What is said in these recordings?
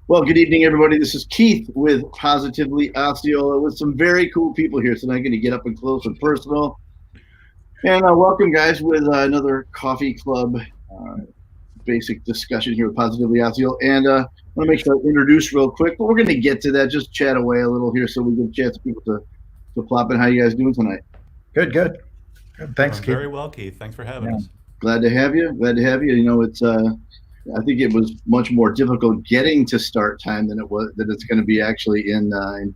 Well, good evening, everybody. This is Keith with Positively Osceola with some very cool people here tonight. Going to get up and close and personal. And welcome, guys, with another coffee club basic discussion here with Positively Osceola. And I want to make sure I introduce real quick, but we're going to get to that. Just chat away a little here so we give a chance to people to plop in. How you guys doing tonight? Good. Thanks, Keith. Very well, Keith. Thanks for having us. Glad to have you. You know, it's I think it was much more difficult getting to start time than it's going to be actually in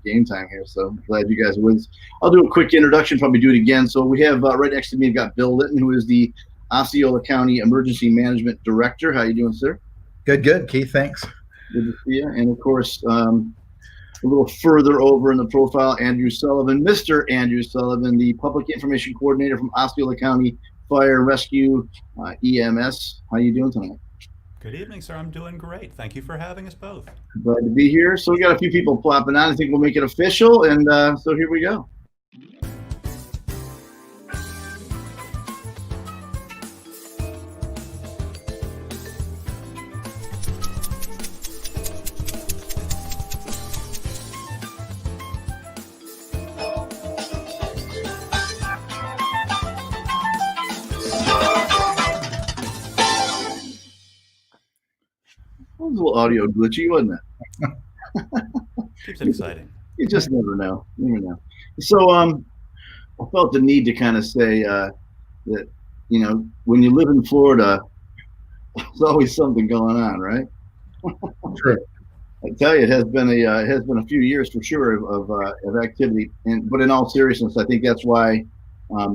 game time here. So glad you guys wins. I'll do a quick introduction, probably do it again. So we have right next to me, I've got Bill Litton, who is the Osceola County Emergency Management Director. How you doing, sir? Good, Keith. Thanks. Good to see you. And of course, a little further over in the profile, Andrew Sullivan, Mr. Andrew Sullivan, the Public Information Coordinator from Osceola County Fire Rescue EMS. How you doing tonight? Good evening, sir. I'm doing great. Thank you for having us both. Glad to be here. So we got a few people plopping on. I think we'll make it official. And so here we go. It was a little audio glitchy, wasn't it? Keeps it exciting. You just never know. So I felt the need to kind of say that, you know, when you live in Florida, there's always something going on, right? True. I tell you, it has been a few years for sure of activity. But in all seriousness, I think that's why I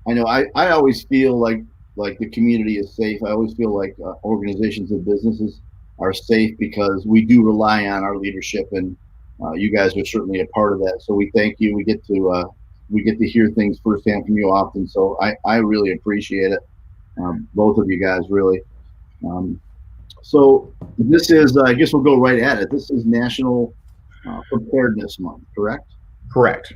know I always feel like the community is safe. I always feel like organizations and businesses are safe because we do rely on our leadership, and you guys are certainly a part of that. So we thank you. We get to hear things firsthand from you often. So I really appreciate it, both of you guys, really. So this is, I guess we'll go right at it. This is National Preparedness Month, correct? Correct.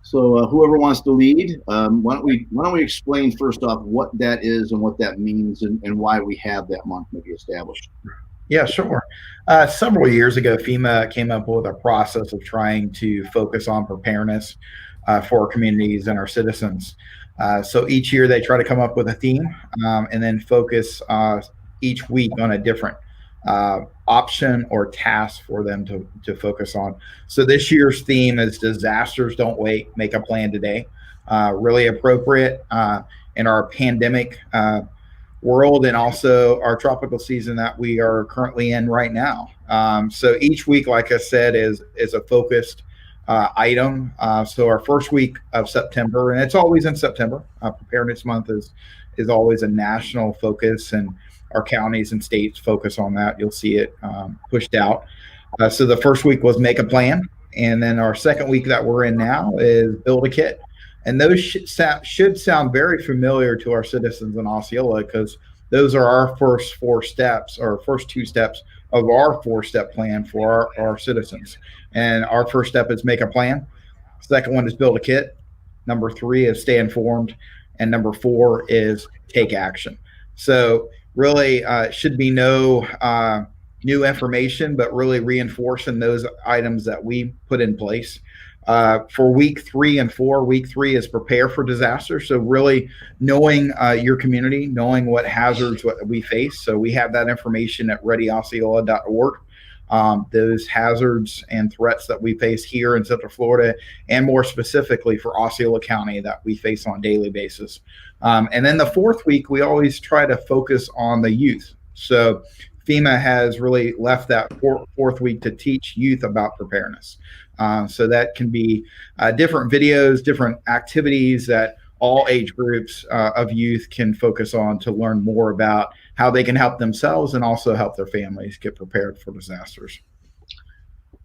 So whoever wants to lead, why don't we explain first off what that is and what that means and why we have that month maybe established? Yeah, sure. Several years ago, FEMA came up with a process of trying to focus on preparedness for our communities and our citizens. So each year they try to come up with a theme and then focus each week on a different option or task for them to focus on. So this year's theme is disasters don't wait, make a plan today. Really appropriate in our pandemic world and also our tropical season that we are currently in right now. So each week, like I said, is a focused item. So our first week of September, and it's always in September, Preparedness Month is always a national focus, and our counties and states focus on that. You'll see it pushed out. So the first week was make a plan. And then our second week that we're in now is build a kit. And those should sound very familiar to our citizens in Osceola because those are our first four steps, or first two steps of our four-step plan for our citizens. And our first step is make a plan. Second one is build a kit. Number 3 is stay informed. And number 4 is take action. So really should be no new information, but really reinforcing those items that we put in place. For week 3 and 4, week 3 is prepare for disaster. So really knowing your community, knowing what hazards we face. So we have that information at readyosceola.org. Those hazards and threats that we face here in Central Florida, and more specifically for Osceola County that we face on a daily basis. And then the 4th week, we always try to focus on the youth. So FEMA has really left that 4th week to teach youth about preparedness. So that can be different videos, different activities that all age groups of youth can focus on to learn more about how they can help themselves and also help their families get prepared for disasters.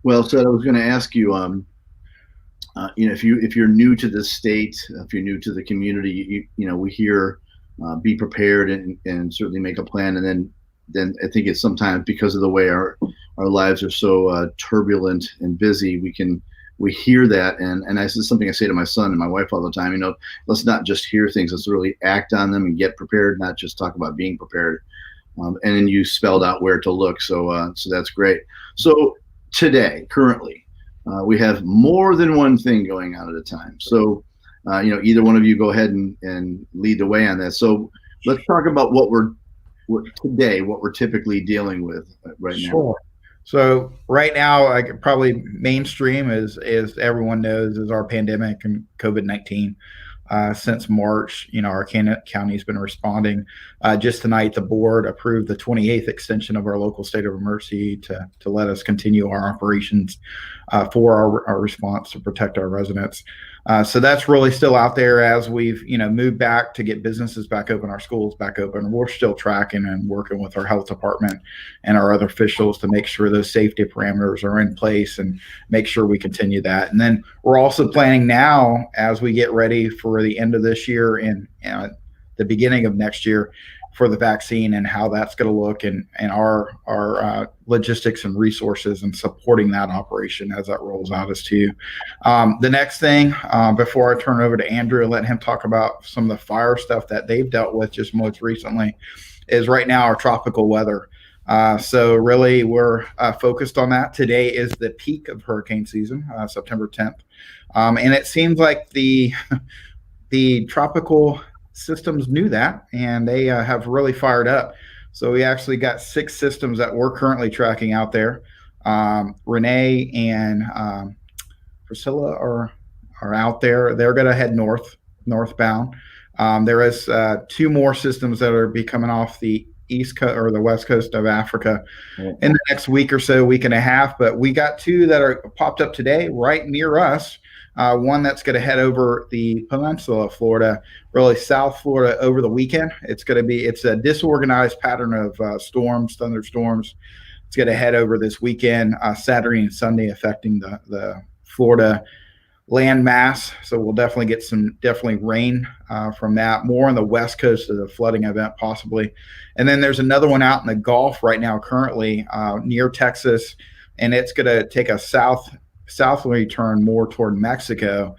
Well said. I was going to ask you, if you're new to the state, if you're new to the community, we hear be prepared and certainly make a plan, and then I think it's sometimes because of the way our lives are so turbulent and busy, we hear that, and this is something I say to my son and my wife all the time. Let's not just hear things; let's really act on them and get prepared, not just talk about being prepared. and then you spelled out where to look. So that's great. So today, currently, we have more than one thing going on at a time. So, either one of you go ahead and lead the way on that. So let's talk about what we're typically dealing with right now. Sure. So right now, probably mainstream as everyone knows is our pandemic and COVID-19. Since March, our county's been responding. Just tonight, the board approved the 28th extension of our local state of emergency to let us continue our operations for our response to protect our residents. So that's really still out there as we've, moved back to get businesses back open, our schools back open. We're still tracking and working with our health department and our other officials to make sure those safety parameters are in place and make sure we continue that. And then we're also planning now as we get ready for the end of this year and the beginning of next year for the vaccine and how that's going to look and our logistics and resources and supporting that operation as that rolls out as to the next thing before I turn over to Andrew and let him talk about some of the fire stuff that they've dealt with just most recently is right now our tropical weather. So really we're focused on that. Today is the peak of hurricane season, September 10th. And it seems like the tropical systems knew that and they have really fired up. So we actually got 6 systems that we're currently tracking out there. Renee and Priscilla are out there. They're going to head northbound. There is 2 more systems that are be coming off the east coast or the west coast of Africa in the next week or so, week and a half. But we got 2 that are popped up today right near us. One that's going to head over the peninsula of Florida, really South Florida over the weekend. It's a disorganized pattern of storms, thunderstorms. It's going to head over this weekend, Saturday and Sunday, affecting the Florida land mass. So we'll definitely get some rain from that. More on the west coast of the flooding event possibly. And then there's another one out in the Gulf right now currently near Texas, and it's going to take a southward turn more toward Mexico.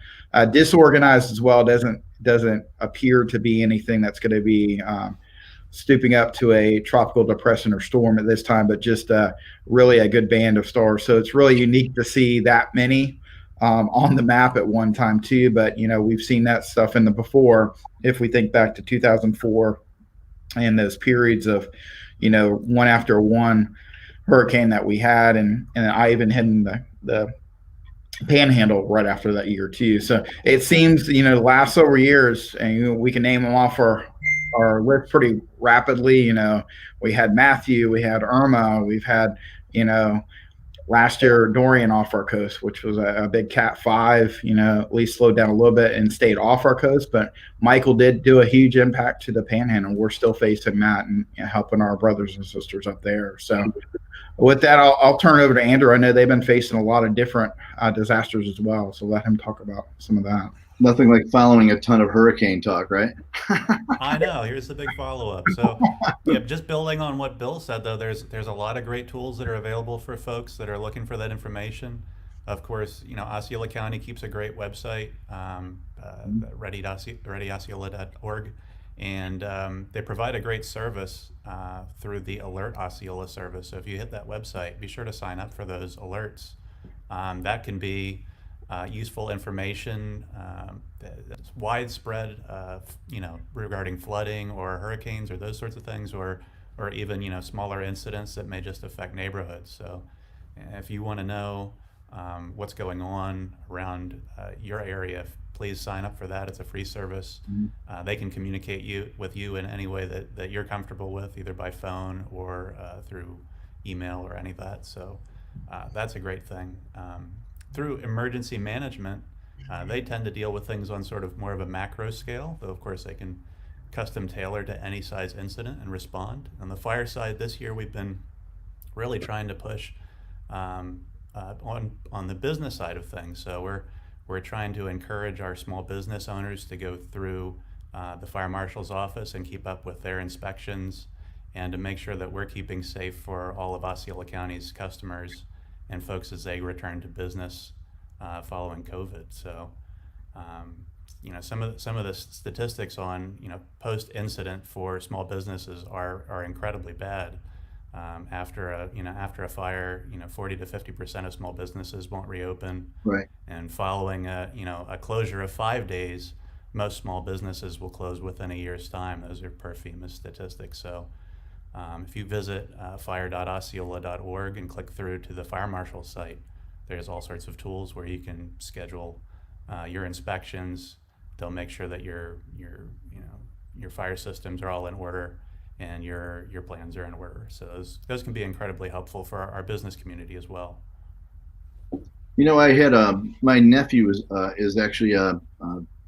Disorganized as well. Doesn't appear to be anything that's going to be stooping up to a tropical depression or storm at this time, but just really a good band of stars. So it's really unique to see that many on the map at one time too. But we've seen that stuff in the before. If we think back to 2004 and those periods of one after one hurricane that we had, and I even hit in the Panhandle right after that year too. So it seems the last several years, and we can name them off our list pretty rapidly. We had Matthew, we had Irma, we've had last year Dorian off our coast, which was a big Cat 5. At least slowed down a little bit and stayed off our coast. But Michael did do a huge impact to the Panhandle. We're still facing that and helping our brothers and sisters up there. So with that, I'll turn it over to Andrew. I know they've been facing a lot of different disasters as well, so let him talk about some of that. Nothing like following a ton of hurricane talk, right? I know. Here's the big follow-up. So, just building on what Bill said, though, there's a lot of great tools that are available for folks that are looking for that information. Of course, Osceola County keeps a great website, readyosceola.org. And they provide a great service through the Alert Osceola service. So if you hit that website, be sure to sign up for those alerts. That can be useful information that's widespread, regarding flooding or hurricanes or those sorts of things, or even smaller incidents that may just affect neighborhoods. So if you want to know what's going on around your area, please sign up for that. It's a free service. They can communicate with you in any way that you're comfortable with, either by phone or through email or any of that. So that's a great thing. Through emergency management, they tend to deal with things on sort of more of a macro scale, though of course they can custom tailor to any size incident and respond. On the fire side this year, we've been really trying to push on the business side of things. So we're trying to encourage our small business owners to go through the fire marshal's office and keep up with their inspections, and to make sure that we're keeping safe for all of Osceola County's customers and folks as they return to business following COVID. So some of the statistics on post incident for small businesses are incredibly bad. After a fire, 40 to 50% of small businesses won't reopen. Right. And following a closure of 5 days, most small businesses will close within a year's time. Those are per FEMA statistics. So if you visit fire.osceola.org and click through to the fire marshal's site, there's all sorts of tools where you can schedule your inspections. They'll make sure that your fire systems are all in order and your plans are in order. So those can be incredibly helpful for our business community as well. I had my nephew is actually a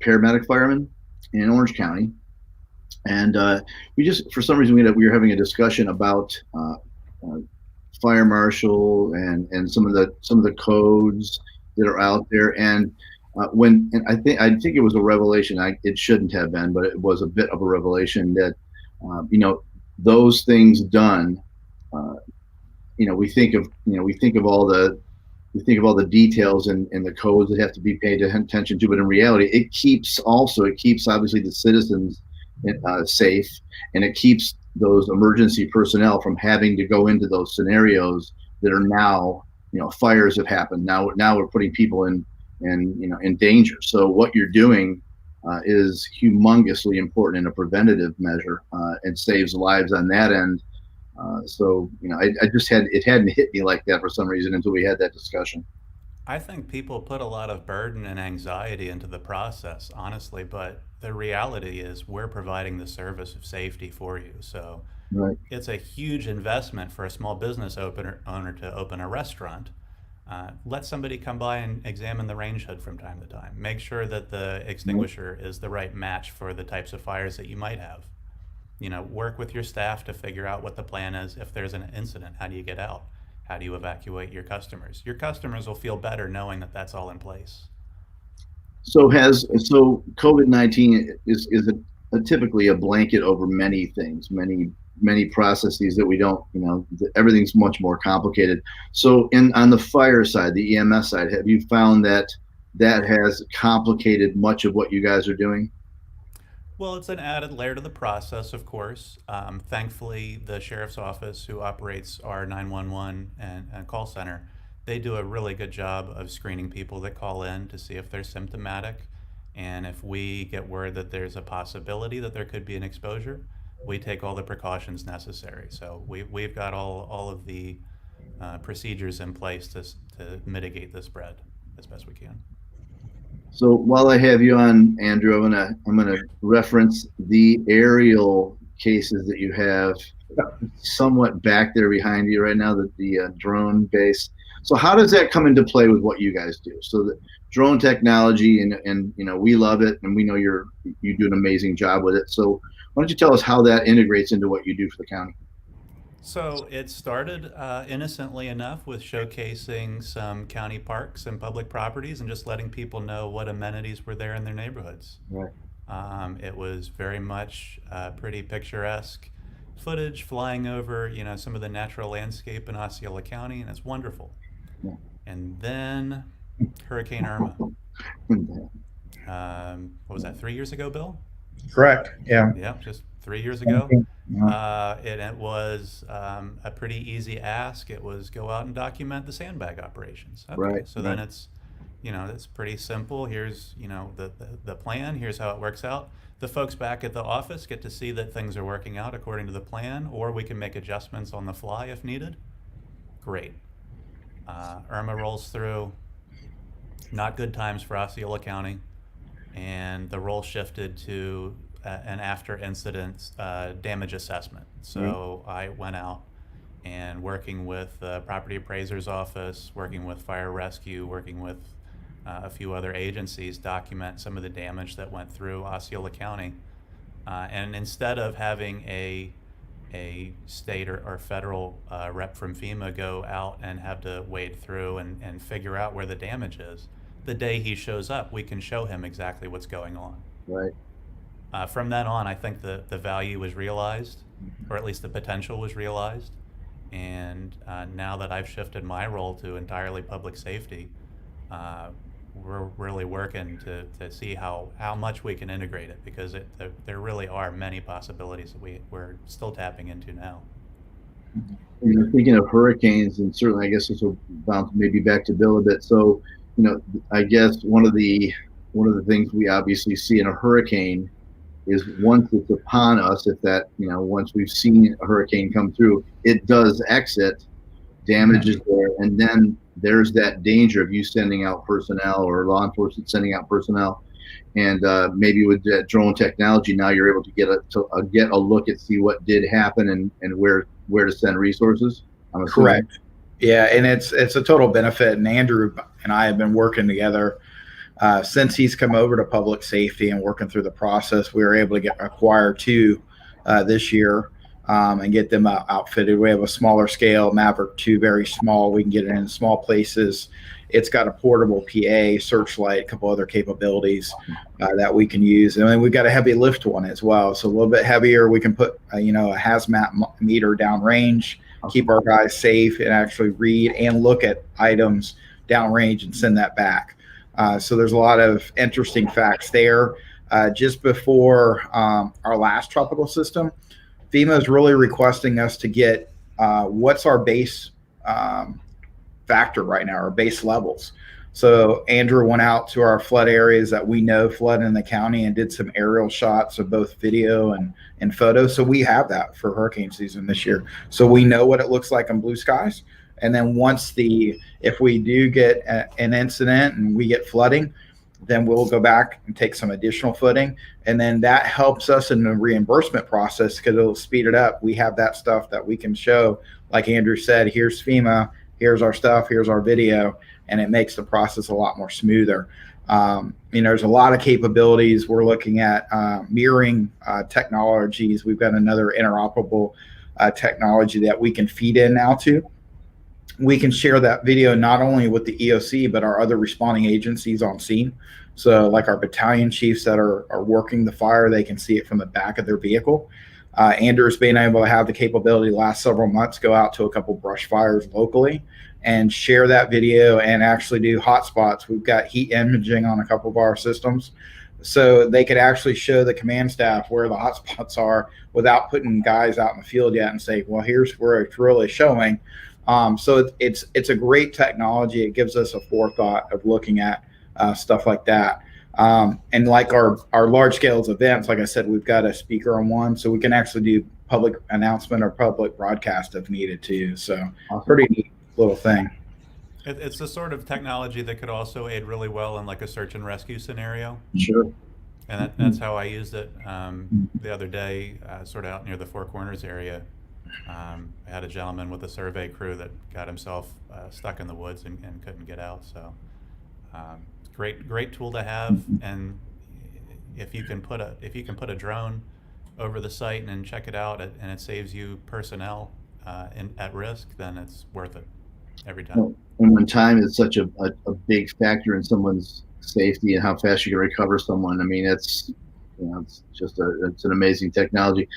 paramedic fireman in Orange County, and we just, for some reason, we were having a discussion about fire marshal and some of the codes that are out there, and I think it was a revelation. It shouldn't have been, but it was a bit of a revelation that those things done. We think of all the details and the codes that have to be paid attention to, but in reality, it keeps obviously the citizens safe, and it keeps those emergency personnel from having to go into those scenarios that are now, fires have happened. Now we're putting people in danger. So what you're doing is humongously important in a preventative measure, and saves lives on that end. It hadn't hit me like that for some reason until we had that discussion. I think people put a lot of burden and anxiety into the process, honestly, but the reality is we're providing the service of safety for you. So Right. it's a huge investment for a small business owner to open a restaurant. Let somebody come by and examine the range hood from time to time. Make sure that the extinguisher is the right match for the types of fires that you might have. Work with your staff to figure out what the plan is. If there's an incident, how do you get out? How do you evacuate your customers? Your customers will feel better knowing that that's all in place. So COVID-19 is typically a blanket over many things, many processes that we don't, everything's much more complicated. So on the fire side, the EMS side, have you found that has complicated much of what you guys are doing? Well, it's an added layer to the process, of course. Thankfully, the sheriff's office, who operates our 911 and call center, they do a really good job of screening people that call in to see if they're symptomatic. And if we get word that there's a possibility that there could be an exposure, we take all the precautions necessary. So we've got all of the procedures in place to mitigate the spread as best we can. So while I have you on, Andrew, I'm gonna reference the aerial cases that you have somewhat back there behind you right now, the drone base. So how does that come into play with what you guys do? So the drone technology, and we love it, and we know you do an amazing job with it. So why don't you tell us how that integrates into what you do for the county? So it started innocently enough with showcasing some county parks and public properties and just letting people know what amenities were there in their neighborhoods. Right. It was very much pretty picturesque footage flying over, some of the natural landscape in Osceola County, and it's wonderful. Yeah. And then Hurricane Irma. What was that, 3 years ago, Bill? Correct. Yeah. Yeah, just 3 years ago. It was a pretty easy ask. It was go out and document the sandbag operations. Okay, Right, so then it's pretty simple. Here's the plan. Here's how it works out. The folks back at the office get to see that things are working out according to the plan, or we can make adjustments on the fly if needed. Great. Irma rolls through. Not good times for Osceola County, and the role shifted to an after incident damage assessment. So I went out and, working with the property appraiser's office, working with fire rescue, working with a few other agencies, document some of the damage that went through Osceola County. And instead of having a state or federal rep from FEMA go out and have to wade through and figure out where the damage is, the day he shows up, we can show him exactly what's going on. Right. From then on, I think the value was realized, or at least the potential was realized. And now that I've shifted my role to entirely public safety, we're really working to see how much we can integrate it, because there really are many possibilities that we're still tapping into now. Thinking of hurricanes, and certainly I guess this will bounce maybe back to Bill a bit. So, I guess one of the things we obviously see in a hurricane is once it's upon us, if that, once we've seen a hurricane come through, it does exit, damage is there, and then there's that danger of you sending out personnel or law enforcement sending out personnel. And maybe with that drone technology, now you're able to get a look at see what did happen and where to send resources. Correct. Yeah, and it's a total benefit. And Andrew and I have been working together since he's come over to public safety and working through the process. We were able to acquire two this year and get them outfitted. We have a smaller scale Maverick 2, very small. We can get it in small places. It's got a portable PA, searchlight, a couple other capabilities that we can use. And then we've got a heavy lift one as well. So a little bit heavier. We can put, a hazmat meter downrange, keep our guys safe, and actually read and look at items downrange and send that back. So there's a lot of interesting facts there. Just before our last tropical system, FEMA is really requesting us to get what's our base factor right now, our base levels. So Andrew went out to our flood areas that we know flood in the county and did some aerial shots of both video and photos. So we have that for hurricane season this year. So we know what it looks like in blue skies. And then if we do get an incident and we get flooding, then we'll go back and take some additional footing. And then that helps us in the reimbursement process because it'll speed it up. We have that stuff that we can show, like Andrew said, here's FEMA, here's our stuff, here's our video, and it makes the process a lot more smoother. There's a lot of capabilities. We're looking at mirroring technologies. We've got another interoperable technology that we can feed in now to. We can share that video not only with the EOC, but our other responding agencies on scene. So like our battalion chiefs that are working the fire, they can see it from the back of their vehicle. Andrew's been able to have the capability the last several months go out to a couple brush fires locally and share that video and actually do hotspots. We've got heat imaging on a couple of our systems. So they could actually show the command staff where the hotspots are without putting guys out in the field yet and say, well, here's where it's really showing. So it's a great technology. It gives us a forethought of looking at stuff like that. And like our large scale events, like I said, we've got a speaker on one, so we can actually do public announcement or public broadcast if needed too. So pretty neat little thing. It's the sort of technology that could also aid really well in like a search and rescue scenario. Sure. And that's how I used it the other day, sort of out near the Four Corners area. I had a gentleman with a survey crew that got himself stuck in the woods and couldn't get out. So great tool to have. And if you can put a drone over the site and check it out and it saves you personnel at risk, then it's worth it every time. And when time is such a big factor in someone's safety and how fast you can recover someone, I mean, it's an amazing technology.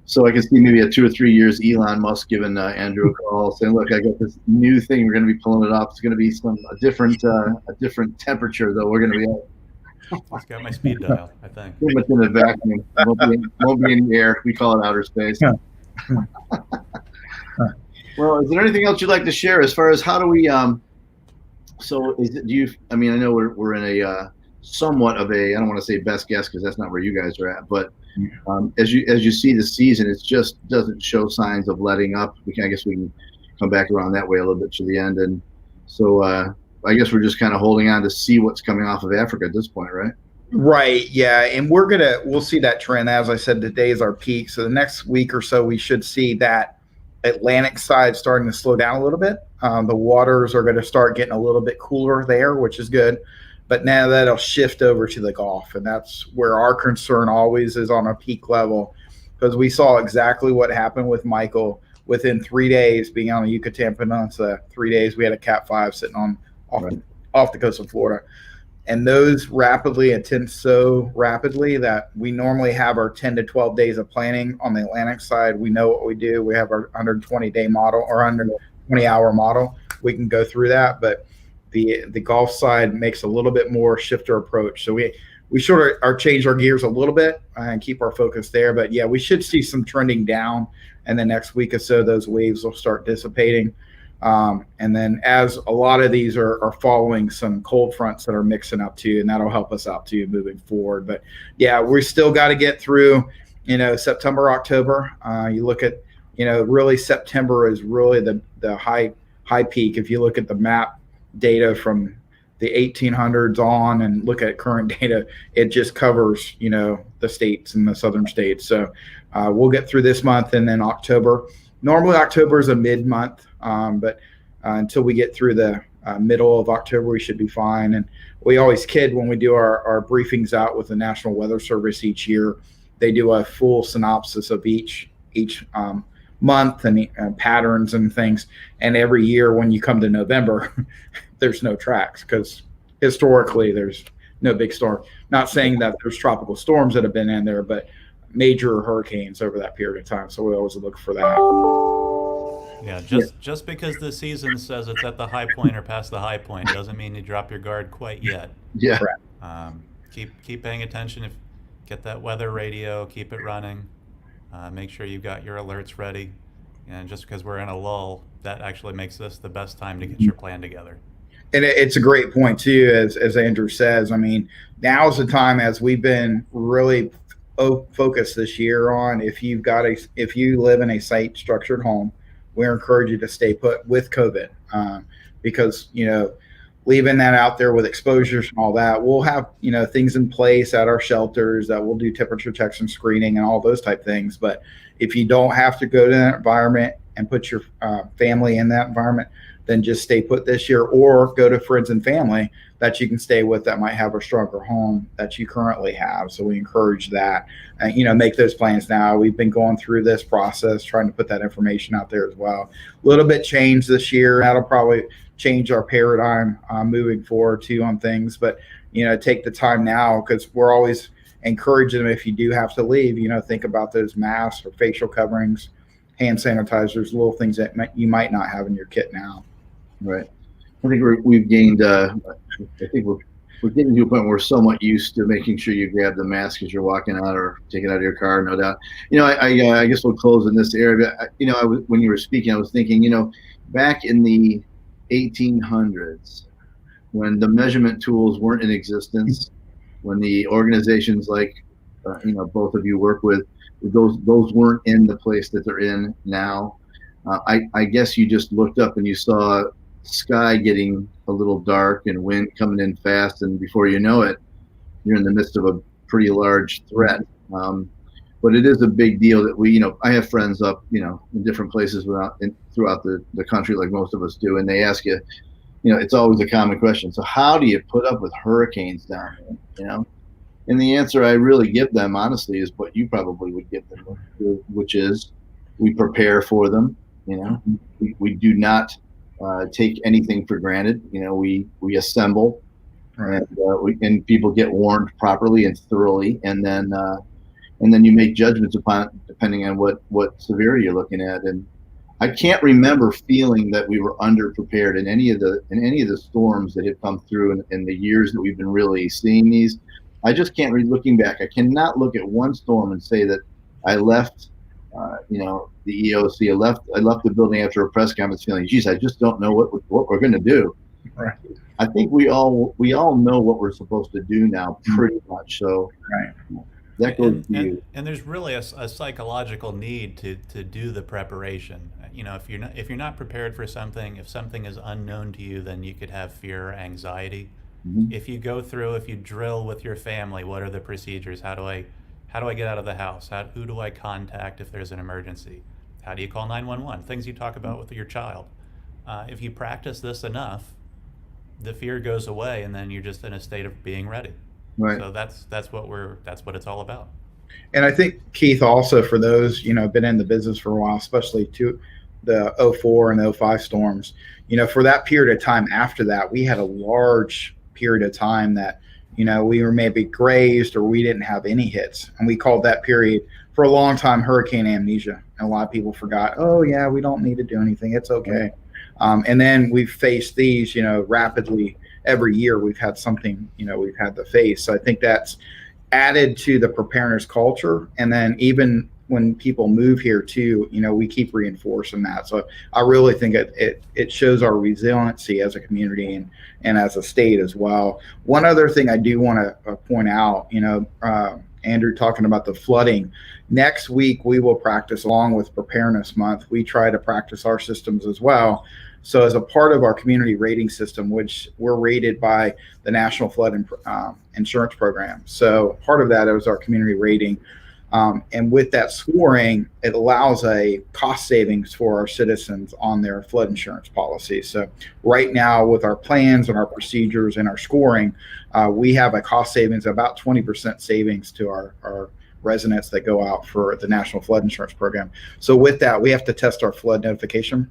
So I can see maybe 2 or 3 years, Elon Musk giving Andrew a call, saying, "Look, I got this new thing. We're going to be pulling it off. It's going to be a different temperature, though. We're going to be at." It's got my speed dial, I think. Pretty much in a vacuum. Won't be in the air. We call it outer space. Well, is there anything else you'd like to share as far as how do we? So is it? I mean, I know we're in a somewhat of a. I don't want to say best guess because that's not where you guys are at, but. As you see the season, it just doesn't show signs of letting up. I guess we can come back around that way a little bit to the end, and so I guess we're just kind of holding on to see what's coming off of Africa at this point, right? Right. Yeah, and we'll see that trend. As I said, today is our peak, so the next week or so we should see that Atlantic side starting to slow down a little bit. The waters are going to start getting a little bit cooler there, which is good. But now that'll shift over to the Gulf, and that's where our concern always is on a peak level, because we saw exactly what happened with Michael within 3 days being on the Yucatan Peninsula. 3 days we had a Cat 5 sitting off the coast of Florida, and those rapidly attend so rapidly that we normally have our 10 to 12 days of planning on the Atlantic side. We know what we do. We have our 120-day model or 120-hour model. We can go through that, but The golf side makes a little bit more shifter approach. So we sort of are change our gears a little bit and keep our focus there. But yeah, we should see some trending down in the next week or so. Those waves will start dissipating. And then as a lot of these are following some cold fronts that are mixing up too, and that'll help us out too moving forward. But yeah, we still got to get through, September, October. You look at, really September is really the high peak. If you look at the map data from the 1800s on and look at current data, it just covers, the states and the southern states. So we'll get through this month, and then October. Normally October is a mid-month, but until we get through the middle of October, we should be fine. And we always kid when we do our briefings out with the National Weather Service each year. They do a full synopsis of each month and patterns and things. And every year when you come to November, there's no tracks because historically there's no big storm. Not saying that there's tropical storms that have been in there, but major hurricanes over that period of time. So we always look for that. Yeah, just because the season says it's at the high point or past the high point doesn't mean you drop your guard quite yet. Yeah. Keep paying attention. Get that weather radio, keep it running. Make sure you've got your alerts ready. And just because we're in a lull, that actually makes this the best time to get your plan together. And it's a great point too, as Andrew says. I mean, now's the time, as we've been really focused this year on, if you live in a site structured home, we encourage you to stay put with COVID, because leaving that out there with exposures and all that, we'll have things in place at our shelters that will do temperature checks and screening and all those type things. But if you don't have to go to that environment and put your family in that environment, then just stay put this year, or go to friends and family that you can stay with that might have a stronger home that you currently have. So we encourage that, and make those plans now. We've been going through this process, trying to put that information out there as well. A little bit changed this year. That'll probably change our paradigm moving forward too on things. But take the time now, because we're always encouraging them, if you do have to leave, think about those masks or facial coverings, hand sanitizers, little things that you might not have in your kit now. Right. I think we've gained. I think we're getting to a point where we're somewhat used to making sure you grab the mask as you're walking out or taking out of your car. No doubt. I guess we'll close in this area. When you were speaking, I was thinking, back in the 1800s, when the measurement tools weren't in existence, when the organizations like both of you work with, those weren't in the place that they're in now. I guess you just looked up and you saw sky getting a little dark and wind coming in fast, and before you know it, you're in the midst of a pretty large threat. But it is a big deal that I have friends up, in different places throughout the country, like most of us do, and they ask you, it's always a common question. So how do you put up with hurricanes down there? And the answer I really give them, honestly, is what you probably would give them, which is we prepare for them. We do not take anything for granted. We assemble, Right. and people get warned properly and thoroughly, and then you make judgments upon it depending on what severity you're looking at. And I can't remember feeling that we were underprepared in any of the storms that have come through in the years that we've been really seeing these. I just can't read. Looking back, I cannot look at one storm and say that I left. The EOC. I left the building after a press conference feeling, geez, I just don't know what we're going to do. Right. I think we all know what we're supposed to do now, pretty much. So Right. that goes to you. And there's really a psychological need to do the preparation. If you're not prepared for something, if something is unknown to you, then you could have fear or anxiety. Mm-hmm. If you drill with your family, what are the procedures? How do I get out of the house? Who do I contact if there's an emergency? How do you call 911? Things you talk about with your child. If you practice this enough, the fear goes away, and then you're just in a state of being ready. Right. So that's what it's all about. And I think, Keith, also for those, been in the business for a while, especially to the 04 and 05 storms, for that period of time after that, we had a large period of time that, we were maybe grazed or we didn't have any hits. And we called that period for a long time hurricane amnesia. And a lot of people forgot, oh yeah, we don't need to do anything. It's okay. And then we've faced these, rapidly every year. We've had something, we've had to face. So I think that's added to the preparedness culture. And then even when people move here too, we keep reinforcing that. So I really think it shows our resiliency as a community and as a state as well. One other thing I do want to point out, Andrew talking about the flooding. Next week, we will practice along with Preparedness Month. We try to practice our systems as well. So as a part of our community rating system, which we're rated by the National Flood Insurance Program. So part of that is our community rating. And with that scoring, it allows a cost savings for our citizens on their flood insurance policy. So right now with our plans and our procedures and our scoring, we have a cost savings of about 20% savings to our residents that go out for the National Flood Insurance Program. So with that, we have to test our flood notification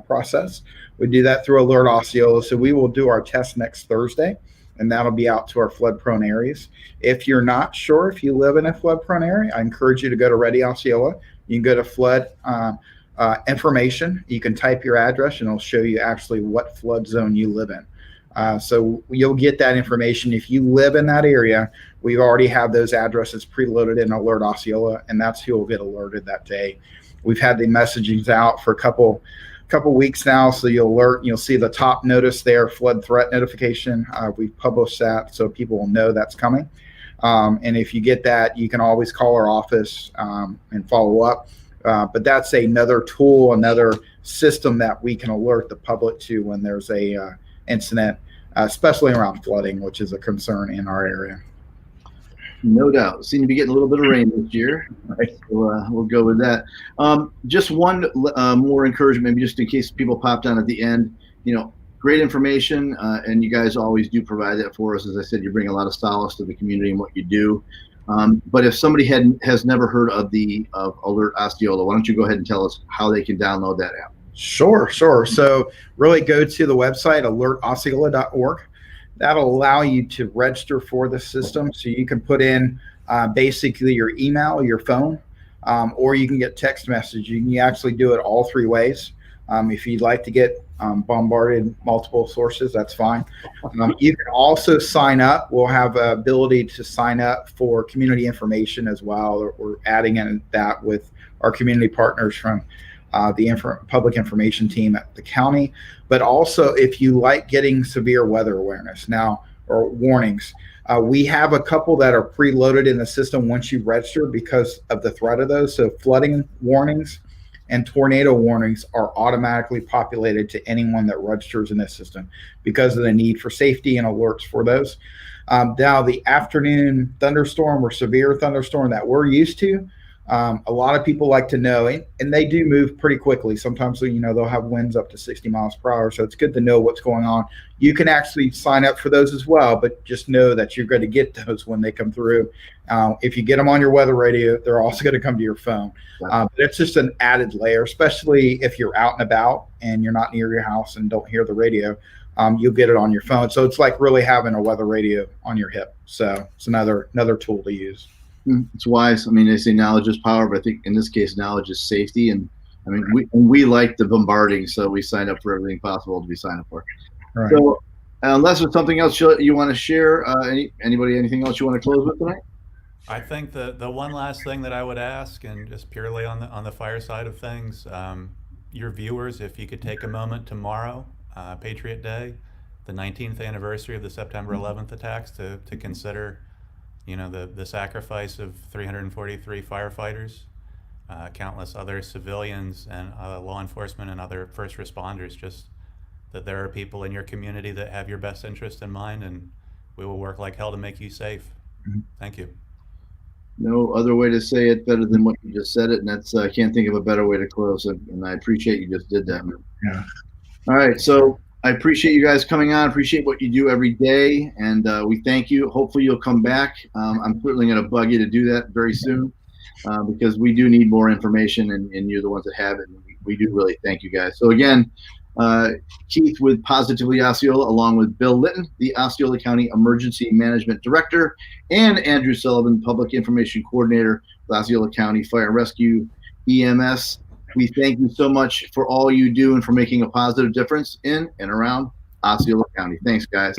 process. We do that through Alert Osceola. So we will do our test next Thursday, and that'll be out to our flood prone areas. If you're not sure if you live in a flood prone area, I encourage you to go to Ready Osceola. You can go to flood information. You can type your address and it'll show you actually what flood zone you live in. So you'll get that information. If you live in that area, we already have those addresses preloaded in Alert Osceola, and that's who will get alerted that day. We've had the messagings out for a couple weeks now, so you'll see the top notice there, flood threat notification. We've published that so people will know that's coming. And if you get that, you can always call our office and follow up. But that's another tool, another system that we can alert the public to when there's a incident, especially around flooding, which is a concern in our area. No doubt. Seem to be getting a little bit of rain this year. Right. So, we'll go with that. Just one more encouragement, maybe just in case people popped on at the end. Great information, and you guys always do provide that for us. As I said, you bring a lot of solace to the community and what you do. But if somebody has never heard of Alert Osceola, why don't you go ahead and tell us how they can download that app? Sure. So really go to the website, alertosceola.org. That'll allow you to register for the system. So you can put in basically your email, your phone, or you can get text message. You can actually do it all three ways. If you'd like to get bombarded multiple sources, that's fine. You can also sign up. We'll have the ability to sign up for community information as well. We're adding in that with our community partners from the public information team at the county. But also, if you like getting severe weather awareness now or warnings, we have a couple that are preloaded in the system once you register because of the threat of those. So flooding warnings and tornado warnings are automatically populated to anyone that registers in this system because of the need for safety and alerts for those. Now, the afternoon thunderstorm or severe thunderstorm that we're used to, a lot of people like to know, and they do move pretty quickly. Sometimes, they'll have winds up to 60 miles per hour. So it's good to know what's going on. You can actually sign up for those as well, but just know that you're going to get those when they come through. If you get them on your weather radio, they're also going to come to your phone. But it's just an added layer, especially if you're out and about and you're not near your house and don't hear the radio. You'll get it on your phone. So it's like really having a weather radio on your hip. So it's another tool to use. It's wise. I mean, they say knowledge is power, but I think in this case, knowledge is safety. And I mean, we like the bombarding, so we signed up for everything possible to be signed up for. Right. So, unless there's something else you want to share, anything else you want to close with tonight? I think the one last thing that I would ask, and just purely on the fire side of things, your viewers, if you could take a moment tomorrow, Patriot Day, the 19th anniversary of the September 11th attacks, to consider the sacrifice of 343 firefighters, countless other civilians and law enforcement and other first responders, just that there are people in your community that have your best interest in mind, and we will work like hell to make you safe. Mm-hmm. Thank you. No other way to say it better than what you just said it, and that's I can't think of a better way to close, and I appreciate you just did that, man. Yeah. All right, so I appreciate you guys coming on. Appreciate what you do every day, and we thank you. Hopefully, you'll come back. I'm certainly going to bug you to do that very soon because we do need more information, and you're the ones that have it. And we do really thank you guys. So again, Keith with Positively Osceola, along with Bill Litton, the Osceola County Emergency Management Director, and Andrew Sullivan, Public Information Coordinator with Osceola County Fire and Rescue, EMS. We thank you so much for all you do and for making a positive difference in and around Osceola County. Thanks, guys.